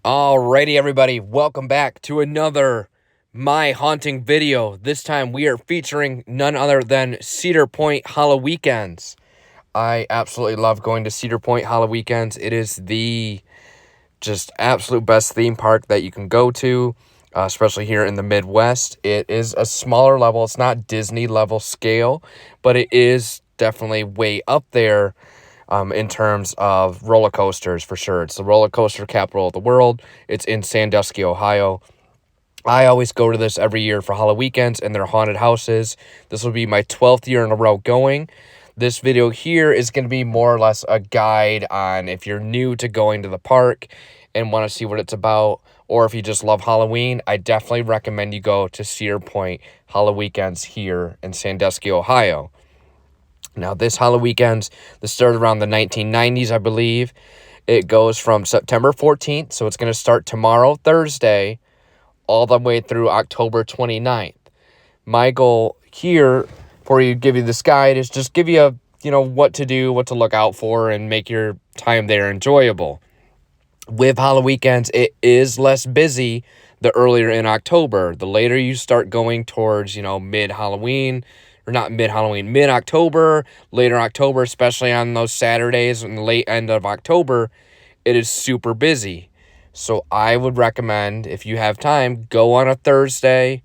Alrighty, everybody, welcome back to another My Haunting video. This time we are featuring none other than Cedar Point Halloweekends. I absolutely love going to Cedar Point Halloweekends. It is the just absolute best theme park that you can go to, especially here in the Midwest. It is a smaller level. It's not Disney level scale, but it is definitely way up there in terms of roller coasters, for sure. It's the roller coaster capital of the world. It's in Sandusky, Ohio. I always go to this every year for Halloweekends and their haunted houses. This will be my 12th year in a row going. This video here is going to be more or less a guide on if you're new to going to the park and want to see what it's about, or if you just love Halloween. I definitely recommend you go to Cedar Point Halloweekends here in Sandusky, Ohio. Now, this Halloweekends, this started around the 1990s, I believe. It goes from September 14th, so it's going to start tomorrow, Thursday, all the way through October 29th. My goal here for you, give you this guide, is just give you what to do, what to look out for, and make your time there enjoyable. With Halloweekends, it is less busy the earlier in October. The later you start going towards, mid-Halloween, or not mid-Halloween, mid-October, later October, especially on those Saturdays and the late end of October, it is super busy. So I would recommend, if you have time, go on a Thursday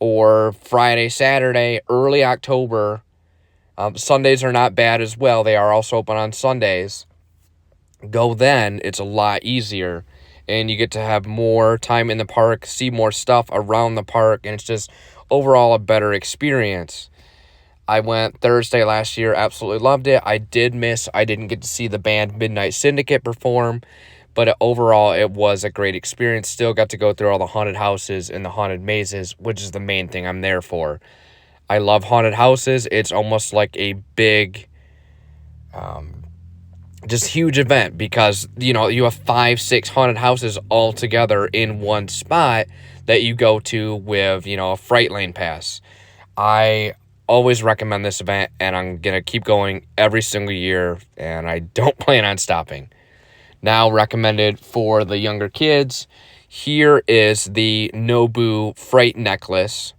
or Friday, Saturday, early October. Sundays are not bad as well. They are also open on Sundays. Go then. It's a lot easier, and you get to have more time in the park, see more stuff around the park, and it's just overall a better experience. I went Thursday last year, absolutely loved it. I didn't get to see the band Midnight Syndicate perform, but overall it was a great experience. Still got to go through all the haunted houses and the haunted mazes, which is the main thing I'm there for. I love haunted houses. It's almost like a big, just huge event, because, you have 5-6 haunted houses all together in one spot that you go to with, a Fright Lane pass. I always recommend this event, and I'm going to keep going every single year, and I don't plan on stopping. Now, recommended for the younger kids, here is the Nobu Fright Necklace.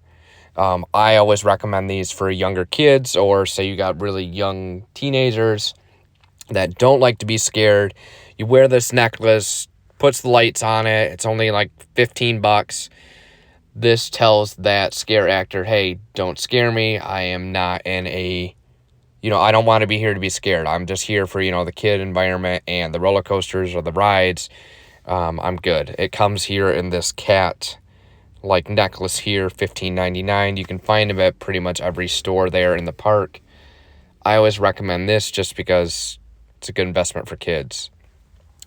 I always recommend these for younger kids, or say you got really young teenagers that don't like to be scared. You wear this necklace, puts the lights on it. It's only like $15. This tells that scare actor, hey, don't scare me. I am not in a, I don't want to be here to be scared. I'm just here for, the kid environment and the roller coasters or the rides. I'm good. It comes here in this cat necklace here, $15.99. You can find them at pretty much every store there in the park. I always recommend this just because it's a good investment for kids.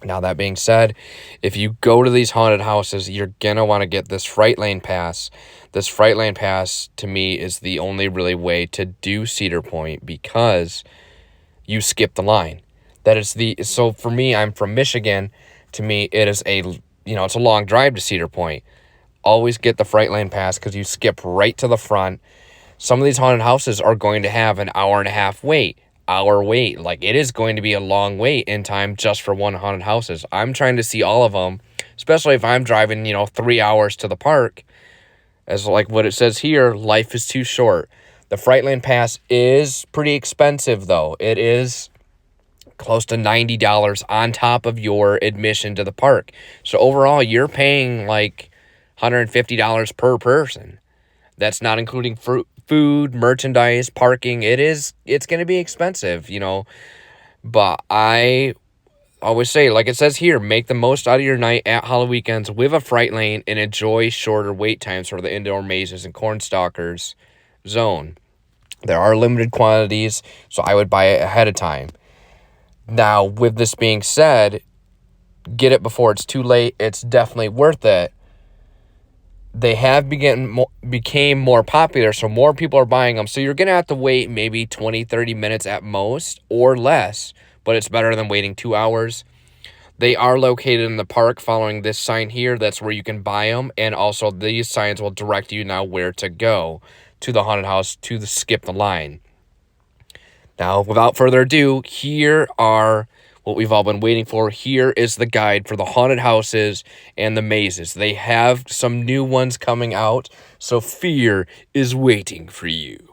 Now, that being said, if you go to these haunted houses, you're going to want to get this Fright Lane Pass. This Fright Lane Pass, to me, is the only really way to do Cedar Point, because you skip the line. So for me, I'm from Michigan. To me, it is it's a long drive to Cedar Point. Always get the Fright Lane Pass, because you skip right to the front. Some of these haunted houses are going to have an hour and a half wait. It is going to be a long wait in time just for one haunted houses. I'm trying to see all of them, especially if I'm driving 3 hours to the park. As like what it says here, life is too short. The Fright Lane Pass is pretty expensive, though. It is close to $90 on top of your admission to the park. So overall, you're paying like $150 per person. That's not including food, merchandise, parking. It's going to be expensive, but I always say, like it says here, make the most out of your night at Halloweekends with a Fright Lane and enjoy shorter wait times for the indoor mazes and Cornstalkers zone. There are limited quantities, so I would buy it ahead of time. Now, with this being said, get it before it's too late. It's definitely worth it. They have became more popular, so more people are buying them. So you're going to have to wait maybe 20, 30 minutes at most or less, but it's better than waiting 2 hours. They are located in the park following this sign here. That's where you can buy them, and also these signs will direct you now where to go to the haunted house to skip the line. Now, without further ado, here are what we've all been waiting for. Here is the guide for the haunted houses and the mazes. They have some new ones coming out, so fear is waiting for you.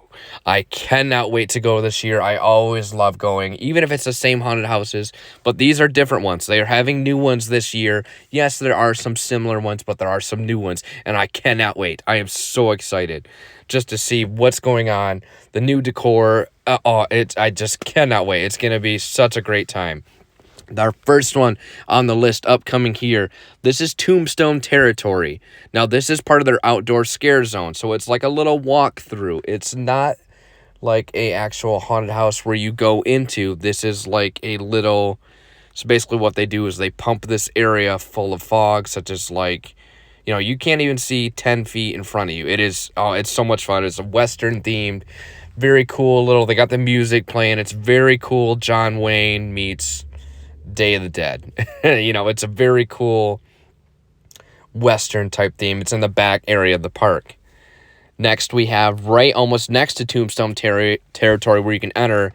I cannot wait to go this year. I always love going, even if it's the same haunted houses, but these are different ones. They are having new ones this year. Yes, there are some similar ones, but there are some new ones, and I cannot wait. I am so excited just to see what's going on, the new decor. I just cannot wait. It's going to be such a great time. Our first one on the list upcoming here, this is Tombstone territory. Now, this is part of their outdoor scare zone, so it's like a little walkthrough. It's not like a actual haunted house where you go into. This is like a little... So basically what they do is they pump this area full of fog, such as like... you can't even see 10 feet in front of you. It's so much fun. It's a Western themed, very cool little... They got the music playing. It's very cool. John Wayne meets Day of the Dead. It's a very cool Western type theme. It's in the back area of the park. Next, we have right almost next to Tombstone territory where you can enter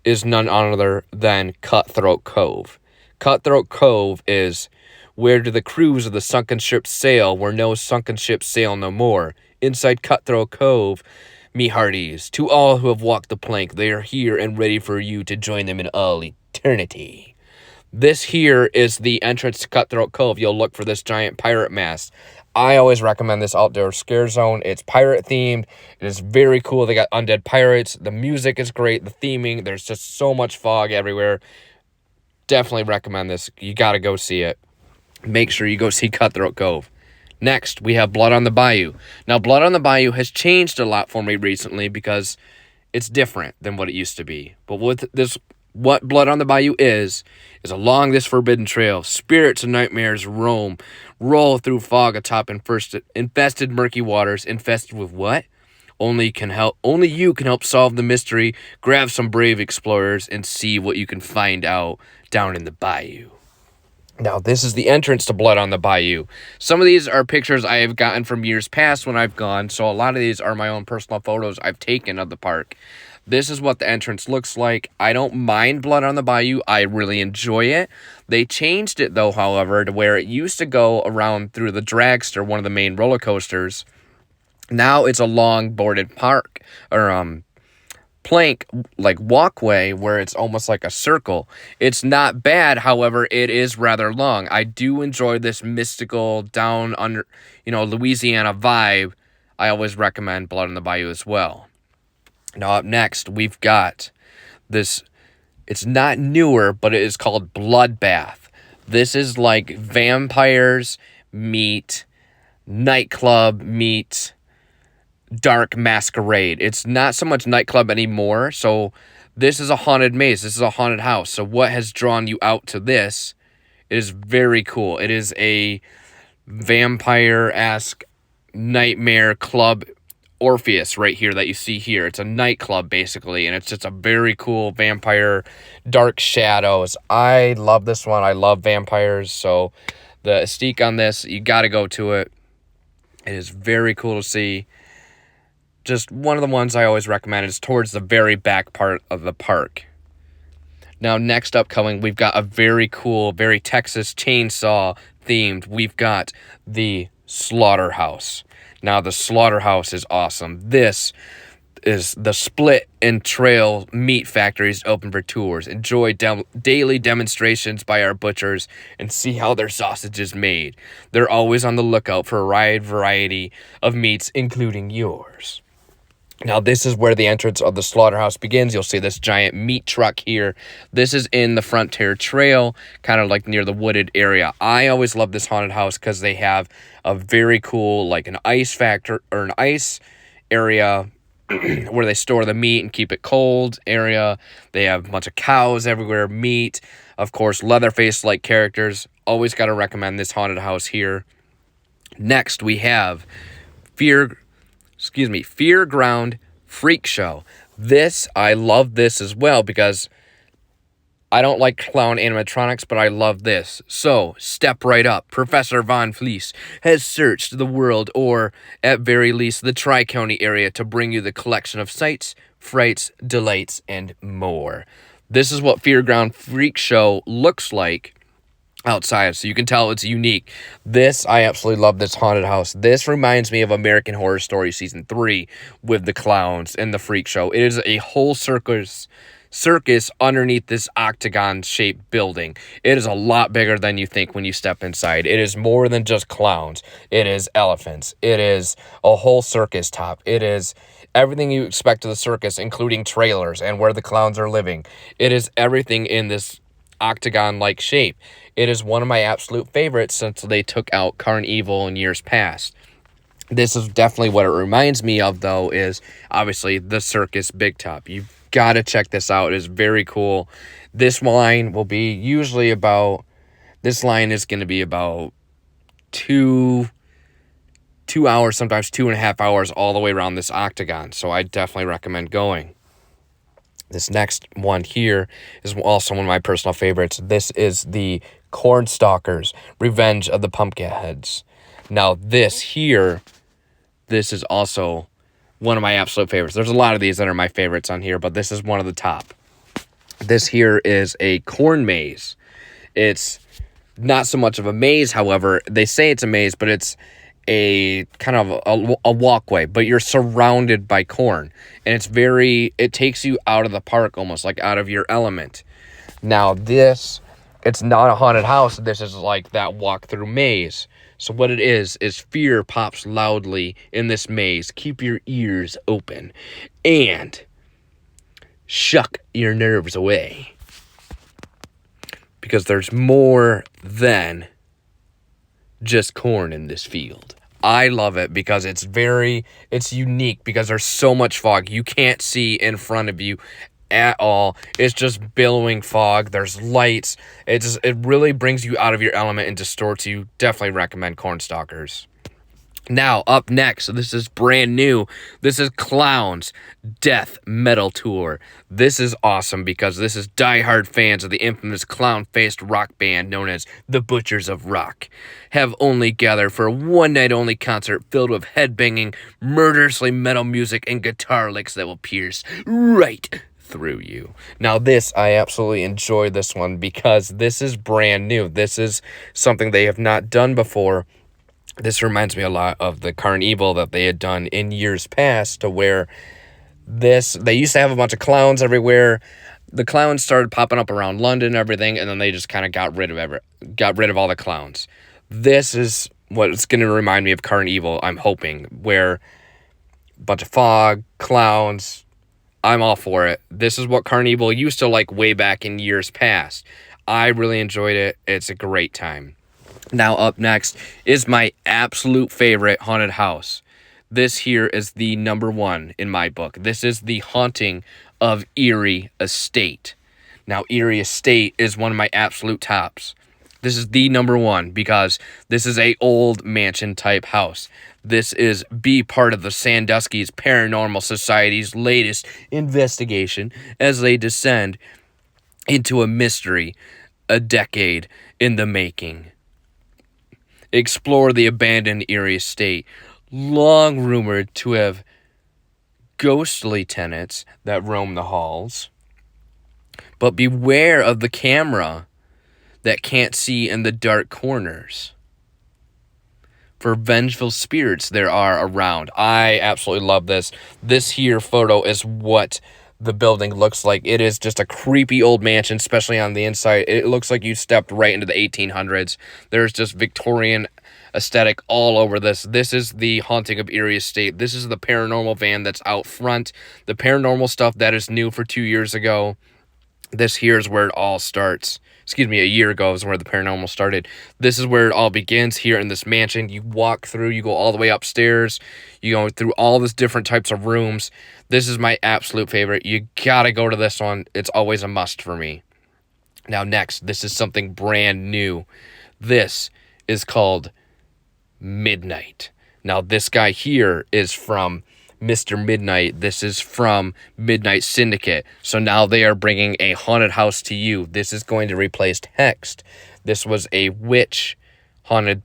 is none other than Cutthroat Cove. Cutthroat Cove is where do the crews of the sunken ships sail, where no sunken ships sail no more. Inside Cutthroat Cove, me hearties, to all who have walked the plank, they are here and ready for you to join them in all eternity. This here is the entrance to Cutthroat Cove. You'll look for this giant pirate mast. I always recommend this outdoor scare zone. It's pirate themed. It is very cool. They got undead pirates. The music is great. The theming. There's just so much fog everywhere. Definitely recommend this. You got to go see it. Make sure you go see Cutthroat Cove. Next, we have Blood on the Bayou. Now, Blood on the Bayou has changed a lot for me recently because it's different than what it used to be. But with this... What Blood on the Bayou is along this forbidden trail, spirits and nightmares roll through fog atop infested murky waters, infested with what? Only you can help solve the mystery, grab some brave explorers, and see what you can find out down in the bayou. Now, this is the entrance to Blood on the Bayou. Some of these are pictures I have gotten from years past when I've gone, so a lot of these are my own personal photos I've taken of the park. This is what the entrance looks like. I don't mind Blood on the Bayou. I really enjoy it. They changed it, though, however, to where it used to go around through the dragster, one of the main roller coasters. Now it's a long boarded park, or plank, like walkway, where it's almost like a circle. It's not bad, however, it is rather long. I do enjoy this mystical, down under, Louisiana vibe. I always recommend Blood on the Bayou as well. Now, up next, we've got this, it's not newer, but it is called Bloodbath. This is like vampires meet nightclub meet dark masquerade. It's not so much nightclub anymore, so this is a haunted maze. This is a haunted house. So what has drawn you out to this is very cool. It is a vampire-esque nightmare club Orpheus right here that you see here. It's a nightclub basically, and it's just a very cool vampire, dark shadows. I love this one. I love vampires, so the aesthetic on this, you got to go to it. It is very cool to see. Just one of the ones I always recommend is towards the very back part of the park. Now, next upcoming, we've got a very cool, very Texas chainsaw themed. We've got the Slaughterhouse. Now, the Slaughterhouse is awesome. This is the Split and Trail Meat Factories open for tours. Enjoy daily demonstrations by our butchers and see how their sausage is made. They're always on the lookout for a wide variety of meats, including yours. Now, this is where the entrance of the Slaughterhouse begins. You'll see this giant meat truck here. This is in the Frontier Trail, kind of like near the wooded area. I always love this haunted house because they have a very cool, like an ice factor or an ice area where they store the meat and keep it cold area. They have a bunch of cows everywhere, meat. Of course, Leatherface-like characters. Always got to recommend this haunted house here. Next, we have Fearground Freak Show. I love this as well because I don't like clown animatronics, but I love this. So, step right up. Professor Von Fleece has searched the world, or at very least the Tri-County area, to bring you the collection of sights, frights, delights, and more. This is what Fairground Freak Show looks like outside, so you can tell it's unique. This, I absolutely love this haunted house. This reminds me of American Horror Story Season 3 with the clowns and the freak show. It is a whole circus underneath this octagon-shaped building. It is a lot bigger than you think when you step inside. It is more than just clowns. It is elephants. It is a whole circus top. It is everything you expect of the circus, including trailers and where the clowns are living. It is everything in this octagon-like shape. It is one of my absolute favorites since they took out Carnival in years past. This is definitely what it reminds me of, though, is obviously the circus big top. You've got to check this out. It is very cool. This line will be usually about, this line is going to be about 2 hours, sometimes 2.5 hours all the way around this octagon. So I definitely recommend going. This next one here is also one of my personal favorites. This is the Cornstalkers, Revenge of the Pumpkinheads. Now this here, this is also one of my absolute favorites. There's a lot of these that are my favorites on here, but this is one of the top. This here is a corn maze. It's not so much of a maze, however. They say it's a maze, but it's a kind of a walkway, but you're surrounded by corn. And it takes you out of the park, almost like out of your element. Now this, it's not a haunted house. This is like that walk-through maze. So what it is fear pops loudly in this maze. Keep your ears open and shuck your nerves away. Because there's more than just corn in this field. I love it because it's unique because there's so much fog. You can't see in front of you at all. It's just billowing fog. There's lights. It really brings you out of your element and distorts you. Definitely recommend Cornstalkers. Now, up next, so this is brand new. This is Clown's Death Metal Tour. This is awesome because this is diehard fans of the infamous clown-faced rock band known as the Butchers of Rock have only gathered for a one-night-only concert filled with headbanging, murderously metal music and guitar licks that will pierce right through you. Now this, I absolutely enjoy this one because this is brand new. This is something they have not done before. This reminds me a lot of the Carnival that they had done in years past, to where they used to have a bunch of clowns everywhere. The clowns started popping up around London and everything, and then they just kind of got rid of all the clowns. This is what it's going to remind me of Carnival, I'm hoping, where a bunch of fog, clowns. I'm all for it. This is what Carnival used to like way back in years past. I really enjoyed it. It's a great time. Now up next is my absolute favorite haunted house. This here is the number one in my book. This is The Haunting of Erie Estate. Now Erie Estate is one of my absolute tops. This is the number one because this is a old mansion type house. This is part of the Sandusky's Paranormal Society's latest investigation as they descend into a mystery, a decade in the making. Explore the abandoned Erie Estate, long rumored to have ghostly tenants that roam the halls. But beware of the camera that can't see in the dark corners. For vengeful spirits there are around. I absolutely love this. This here photo is what the building looks like. It is just a creepy old mansion, especially on the inside. It looks like you stepped right into the 1800s. There's just Victorian aesthetic all over this. This is The Haunting of Erie Estate. This is the paranormal van that's out front. The paranormal stuff that is new for 2 years ago. This here is where it all starts. A year ago is where the paranormal started. This is where it all begins here in this mansion. You walk through, you go all the way upstairs. You go through all these different types of rooms. This is my absolute favorite. You gotta go to this one. It's always a must for me. Now next, this is something brand new. This is called Midnight. Now this guy here is from Mr. Midnight. This is from Midnight Syndicate. So now they are bringing a haunted house to you. This is going to replace Hexed. This was a witch haunted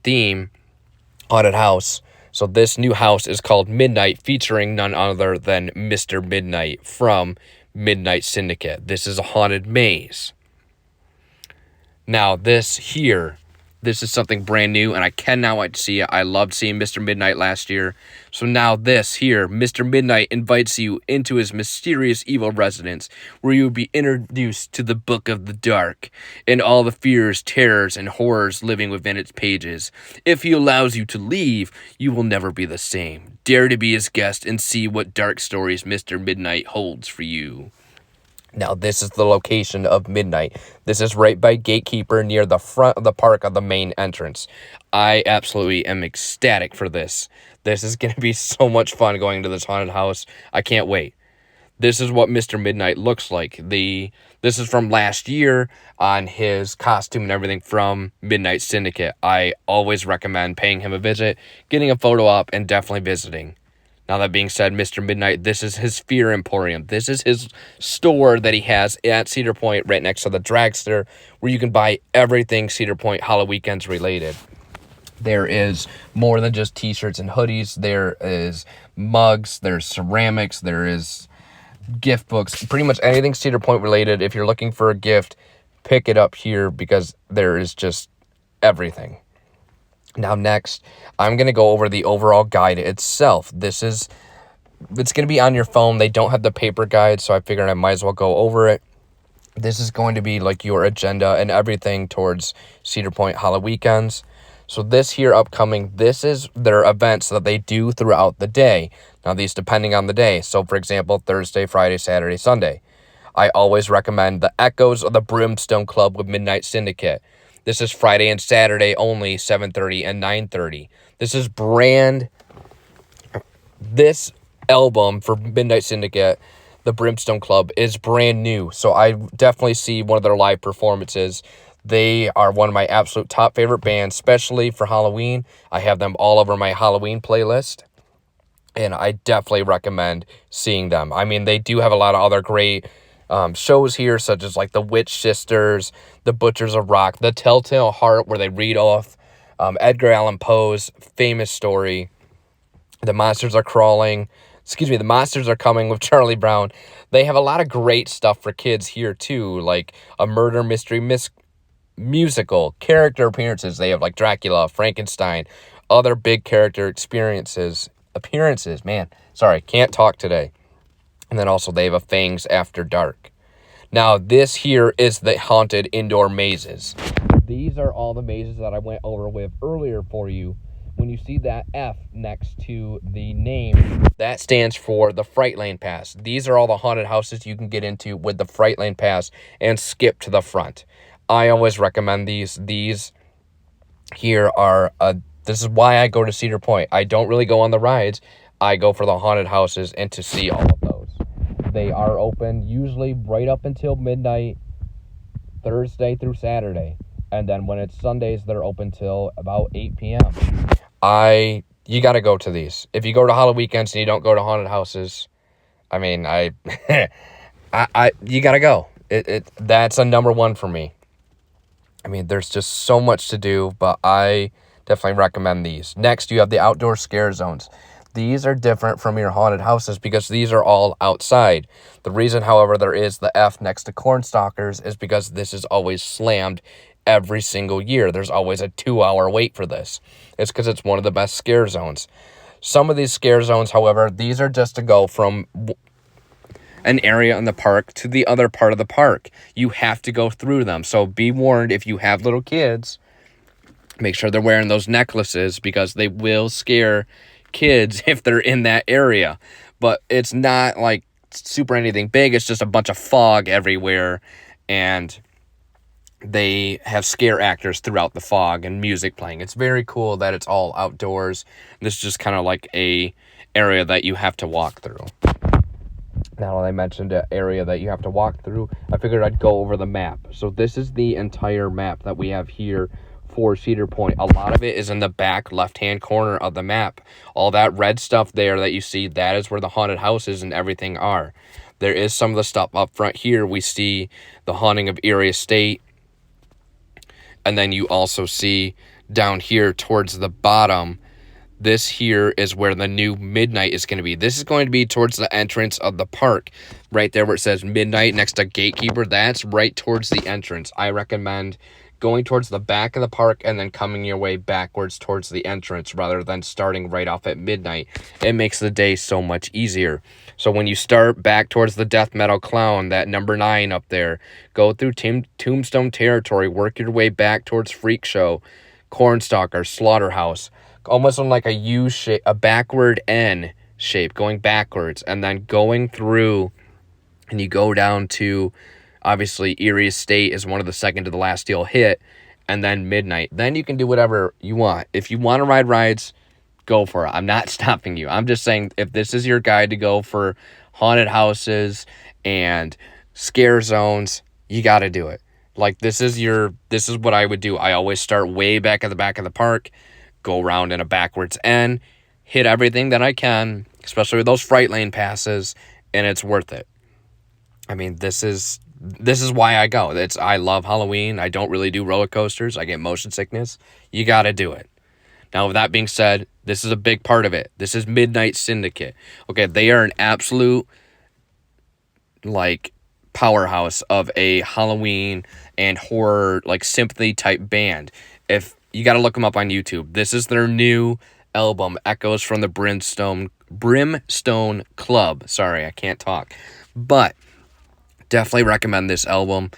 house. So this new house is called Midnight, featuring none other than Mr. Midnight from Midnight Syndicate. This is a haunted maze. Now, this is something brand new, and I cannot wait to see it. I loved seeing Mr. Midnight last year. So now this here, Mr. Midnight invites you into his mysterious evil residence, where you will be introduced to the Book of the Dark, and all the fears, terrors, and horrors living within its pages. If he allows you to leave, you will never be the same. Dare to be his guest and see what dark stories Mr. Midnight holds for you. Now, this is the location of Midnight. This is right by Gatekeeper near the front of the park of the main entrance. I absolutely am ecstatic for this. This is going to be so much fun going to this haunted house. I can't wait. This is what Mr. Midnight looks like. This is from last year on his costume and everything from Midnight Syndicate. I always recommend paying him a visit, getting a photo op, and definitely visiting. Now, that being said, Mr. Midnight, this is his Fear Emporium. This is his store that he has at Cedar Point right next to the dragster, where you can buy everything Cedar Point Halloweekends related. There is more than just t-shirts and hoodies. There is mugs, there's ceramics, there is gift books, pretty much anything Cedar Point related. If you're looking for a gift, pick it up here because there is just everything. Now, next, I'm going to go over the overall guide itself. It's going to be on your phone. They don't have the paper guide, so I figured I might as well go over it. This is going to be like your agenda and everything towards Cedar Point Halloweekends. So this here upcoming, this is their events that they do throughout the day. Now, these depending on the day. So, for example, Thursday, Friday, Saturday, Sunday. I always recommend the Echoes of the Brimstone Club with Midnight Syndicate. This is Friday and Saturday only, 7:30 and 9:30. This album for Midnight Syndicate, the Brimstone Club, is brand new. So I definitely see one of their live performances. They are one of my absolute top favorite bands, especially for Halloween. I have them all over my Halloween playlist, and I definitely recommend seeing them. I mean, they do have a lot of other great shows here, such as like the Witch Sisters, the Butchers of Rock, the Telltale Heart, where they read off Edgar Allan Poe's famous story, The Monsters Are Coming with Charlie Brown. They have a lot of great stuff for kids here too, like a murder mystery musical, character appearances. They have like Dracula, Frankenstein, other big character appearances, man. Sorry, can't talk today. And then also they have a Fangs After Dark. Now, this here is the haunted indoor mazes. These are all the mazes that I went over with earlier for you. When you see that F next to the name, that stands for the Fright Lane Pass. These are all the haunted houses you can get into with the Fright Lane Pass and skip to the front. I always recommend these. These here are, this is why I go to Cedar Point. I don't really go on the rides. I go for the haunted houses and to see all of those. They are open usually right up until midnight, Thursday through Saturday. And then when it's Sundays, they're open till about 8 p.m. You got to go to these. If you go to Halloweekends and you don't go to haunted houses, I mean, you got to go. That's a number one for me. I mean, there's just so much to do, but I definitely recommend these. Next, you have the outdoor scare zones. These are different from your haunted houses because these are all outside. The reason, however, there is the F next to Cornstalkers is because this is always slammed every single year. There's always a 2-hour wait for this. It's because it's one of the best scare zones. Some of these scare zones, however, these are just to go from an area in the park to the other part of the park. You have to go through them. So be warned, if you have little kids, make sure they're wearing those necklaces because they will scare kids if they're in that area. But it's not like super anything big. It's just a bunch of fog everywhere, and they have scare actors throughout the fog and music playing. It's very cool that it's all outdoors. This is just kind of like a area that you have to walk through. Now, I mentioned an area that you have to walk through. I figured I'd go over the map. So this is the entire map that we have here for Cedar Point. A lot of it is in the back left-hand corner of the map. All that red stuff there that you see, that is where the haunted houses and everything are. There is some of the stuff up front here. We see the Haunting of Erie Estate. And then you also see down here towards the bottom this here is where the new midnight is going to be. This is going to be towards the entrance of the park, right there where it says midnight next to gatekeeper. That's right towards the entrance. I recommend going towards the back of the park and then coming your way backwards towards the entrance rather than starting right off at midnight. It makes the day so much easier. So when you start back towards the death metal clown, that number 9 up there, go through Tombstone territory, work your way back towards Freak Show, Cornstalker, Slaughterhouse, almost on like a U shape, a backward N shape, going backwards, and then going through, and you go down to, obviously, Erie Estate is one of the second to the last you'll hit, and then midnight. Then you can do whatever you want. If you want to ride rides, go for it. I'm not stopping you. I'm just saying, if this is your guide to go for haunted houses and scare zones, you got to do it. Like, this is what I would do. I always start way back at the back of the park, go around in a backwards N, hit everything that I can, especially with those Fright Lane passes, and it's worth it. I mean, this is why I go. I love Halloween. I don't really do roller coasters. I get motion sickness. You got to do it. Now, with that being said, this is a big part of it. This is Midnight Syndicate. Okay, they are an absolute, like, powerhouse of a Halloween and horror, like, sympathy type band. If you got to look them up on YouTube. This is their new album, Echoes from the Brimstone Club. Sorry, I can't talk. But definitely recommend this album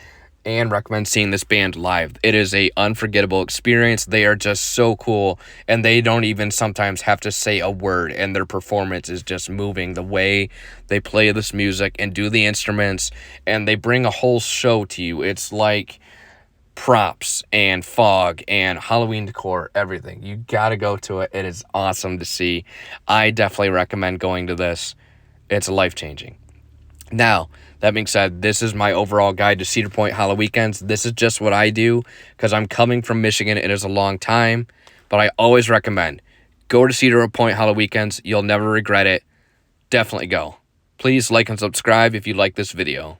and recommend seeing this band live. It is a unforgettable experience. They are just so cool, and they don't even sometimes have to say a word, and their performance is just moving. The way they play this music and do the instruments, and they bring a whole show to you. It's like props and fog and Halloween decor, everything. You gotta go to it. It is awesome to see. I definitely recommend going to this. It's life-changing. Now, that being said, this is my overall guide to Cedar Point Halloweekends. This is just what I do because I'm coming from Michigan. It is a long time, but I always recommend go to Cedar Point Halloweekends. You'll never regret it. Definitely go. Please like and subscribe if you like this video.